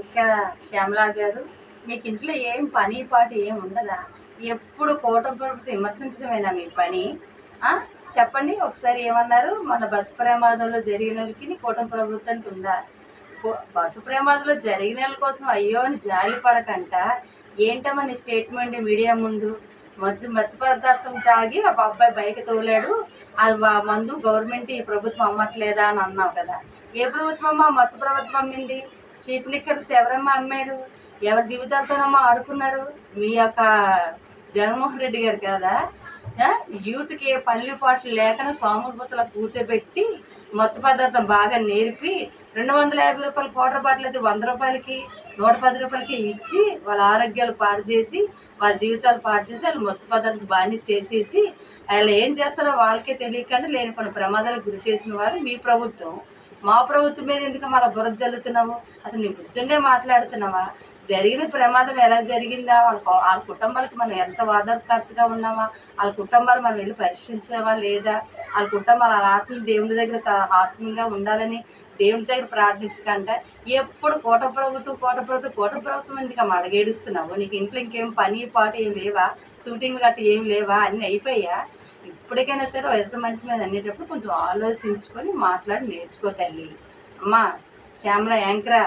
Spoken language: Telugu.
ఇంకా శ్యామలా గారు, మీకు ఇంట్లో ఏం పని పాటు ఏం ఉండదా? ఎప్పుడు కూటమి ప్రభుత్వం విమర్శించడమేనా మీ పని? చెప్పండి ఒకసారి ఏమన్నారు? మన బస్సు ప్రమాదంలో జరిగినోళ్ళకి కూటమి ప్రభుత్వానికి ఉందా? బస్సు ప్రమాదంలో జరిగిన వాళ్ళ కోసం అయ్యో అని జాలి పడకంట ఏంటమ్మా నీ స్టేట్మెంట్ మీడియా ముందు? మత్తు పదార్థం తాగి ఆ అబ్బాయి బైక్ తోలాడు, అది మందు గవర్నమెంట్ ఈ ప్రభుత్వం అమ్మట్లేదా అని అన్నావు కదా. ఏ ప్రభుత్వం అమ్మా మత్తు ప్రభుత్వం అమ్మింది? చీప్ నిక్కర్స్ ఎవరమ్మా అమ్మారు? ఎవరి జీవితాలతోనమ్మా ఆడుకున్నారు? మీ యొక్క జగన్మోహన్ రెడ్డి గారు కదా. యూత్కి ఏ పనులు పాటలు లేకుండా సోమరిపోతలా కూర్చోబెట్టి మత్తు పదార్థం బాగా నేర్పి 250 రూపాయల పౌడర్ బాటిల్ అయితే 100 రూపాయలకి 110 రూపాయలకి ఇచ్చి వాళ్ళ ఆరోగ్యాలు పాడు చేసి వాళ్ళ జీవితాలు పాడు చేసి వాళ్ళు మత్తు పదార్థం బాని చేసేసి వాళ్ళు ఏం చేస్తారో వాళ్ళకే తెలియకుండా లేని కొన్ని ప్రమాదాలకు గురి చేసిన వారు మీ ప్రభుత్వం. మా ప్రభుత్వం మీద ఎందుకు మన బురద జల్లుతున్నావు? అసలు నీ బుద్ధుండే మాట్లాడుతున్నావా? జరిగిన ప్రమాదం ఎలా జరిగిందా, వాళ్ళ కుటుంబాలకు మనం ఎంత ఆధారకర్తగా ఉన్నామా, వాళ్ళ కుటుంబాలు మనం వెళ్ళి పరీక్షించామా లేదా, వాళ్ళ కుటుంబాలు వాళ్ళ ఆత్మీయ దేవుని దగ్గర ఆత్మీయంగా ఉండాలని దేవుని దగ్గర ప్రార్థించకుండా ఎప్పుడు కోట ప్రభుత్వం ఎందుకు అమ్మ అడగేడుస్తున్నావు? నీకు ఇంట్లో ఇంకేం పని పాటు ఏం లేవా? షూటింగ్ గట్ట ఏం లేవా? అన్నీ అయిపోయా? ఇప్పటికైనా సరే ఎదుటి మనిషి మీద అనేటప్పుడు కొంచెం ఆలోచించుకొని మాట్లాడి నేర్చుకో తల్లి. అమ్మా శ్యామల యాంకరా.